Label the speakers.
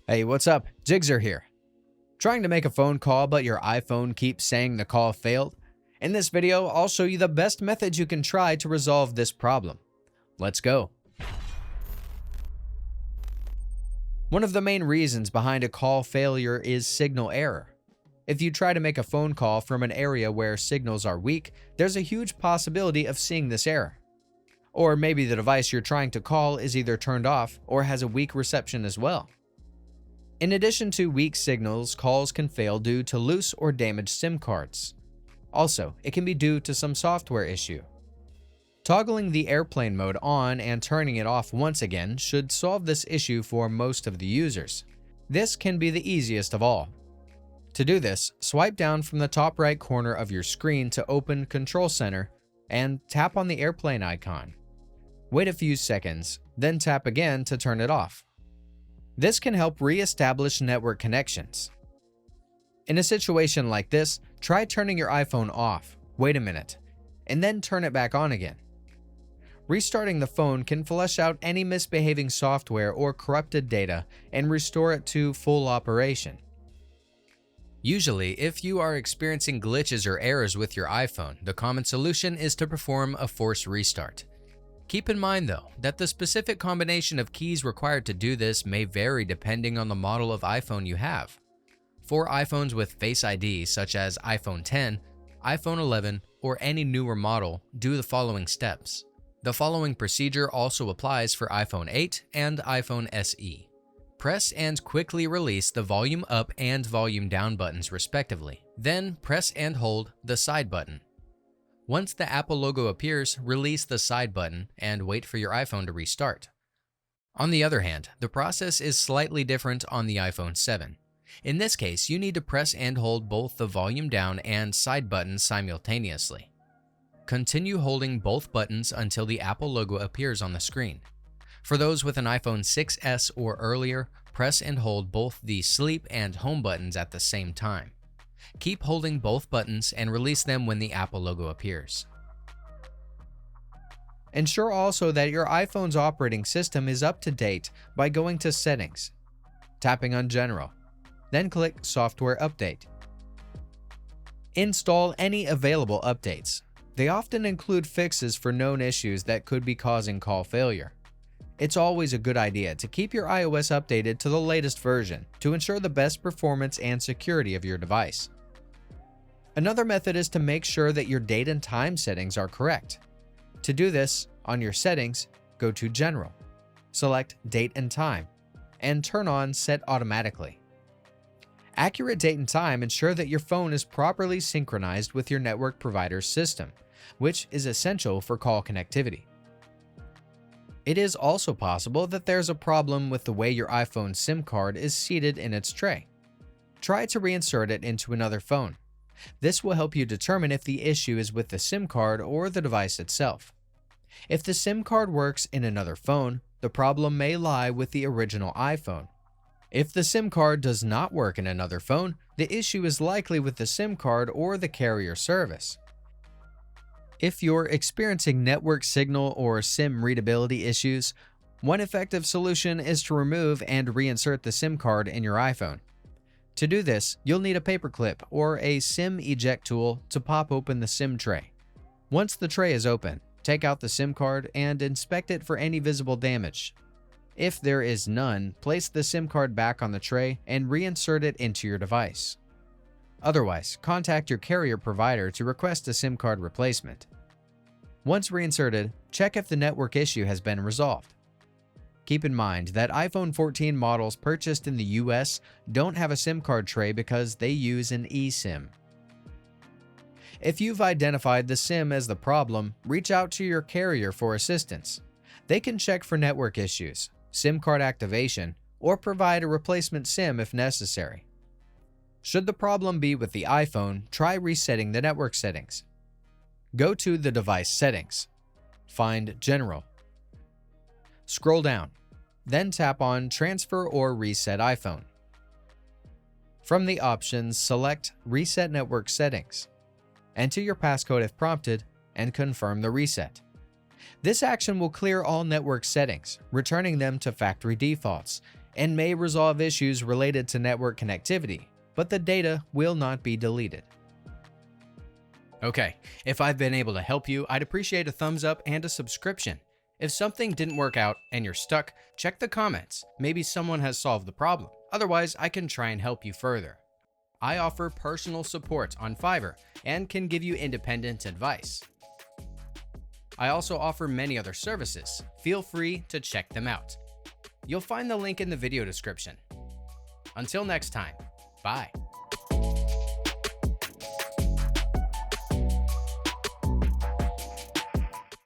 Speaker 1: Hey, what's up? Jigxor here. Trying to make a phone call but your iPhone keeps saying the call failed? In this video, I'll show you the best methods you can try to resolve this problem. Let's go. One of the main reasons behind a call failure is signal error. If you try to make a phone call from an area where signals are weak, there's a huge possibility of seeing this error. Or maybe the device you're trying to call is either turned off or has a weak reception as well. In addition to weak signals, calls can fail due to loose or damaged SIM cards. Also, it can be due to some software issue. Toggling the airplane mode on and turning it off once again should solve this issue for most of the users. This can be the easiest of all. To do this, swipe down from the top right corner of your screen to open Control Center and tap on the airplane icon. Wait a few seconds, then tap again to turn it off. This can help re-establish network connections. In a situation like this, try turning your iPhone off, wait a minute, and then turn it back on again. Restarting the phone can flush out any misbehaving software or corrupted data and restore it to full operation. Usually, if you are experiencing glitches or errors with your iPhone, the common solution is to perform a forced restart. Keep in mind though, that the specific combination of keys required to do this may vary depending on the model of iPhone you have. For iPhones with Face ID such as iPhone 10, iPhone 11, or any newer model, do the following steps. The following procedure also applies for iPhone 8 and iPhone SE. Press and quickly release the volume up and volume down buttons respectively. Then press and hold the side button. Once the Apple logo appears, release the side button and wait for your iPhone to restart. On the other hand, the process is slightly different on the iPhone 7. In this case, you need to press and hold both the volume down and side buttons simultaneously. Continue holding both buttons until the Apple logo appears on the screen. For those with an iPhone 6s or earlier, press and hold both the sleep and home buttons at the same time. Keep holding both buttons and release them when the Apple logo appears. Ensure also that your iPhone's operating system is up to date by going to Settings, tapping on General, then click Software Update. Install any available updates. They often include fixes for known issues that could be causing call failure. It's always a good idea to keep your iOS updated to the latest version to ensure the best performance and security of your device. Another method is to make sure that your date and time settings are correct. To do this, on your settings, go to General, select Date and Time, and turn on Set Automatically. Accurate date and time ensure that your phone is properly synchronized with your network provider's system, which is essential for call connectivity. It is also possible that there's a problem with the way your iPhone SIM card is seated in its tray. Try to reinsert it into another phone. This will help you determine if the issue is with the SIM card or the device itself. If the SIM card works in another phone, the problem may lie with the original iPhone. If the SIM card does not work in another phone, the issue is likely with the SIM card or the carrier service. If you're experiencing network signal or SIM readability issues, one effective solution is to remove and reinsert the SIM card in your iPhone. To do this, you'll need a paperclip or a SIM eject tool to pop open the SIM tray. Once the tray is open, take out the SIM card and inspect it for any visible damage. If there is none, place the SIM card back on the tray and reinsert it into your device. Otherwise, contact your carrier provider to request a SIM card replacement. Once reinserted, check if the network issue has been resolved. Keep in mind that iPhone 14 models purchased in the US don't have a SIM card tray because they use an eSIM. If you've identified the SIM as the problem, reach out to your carrier for assistance. They can check for network issues, SIM card activation, or provide a replacement SIM if necessary. Should the problem be with the iPhone, try resetting the network settings. Go to the device settings, find General. Scroll down, then tap on Transfer or Reset iPhone. From the options, select Reset Network Settings. Enter your passcode if prompted, and confirm the reset. This action will clear all network settings, returning them to factory defaults. and may resolve issues related to network connectivity, but the data will not be deleted. Okay, if I've been able to help you, I'd appreciate a thumbs up and a subscription. If something didn't work out and you're stuck, check the comments. Maybe someone has solved the problem. Otherwise, I can try and help you further. I offer personal support on Fiverr and can give you independent advice. I also offer many other services. Feel free to check them out. You'll find the link in the video description. Until next time, bye.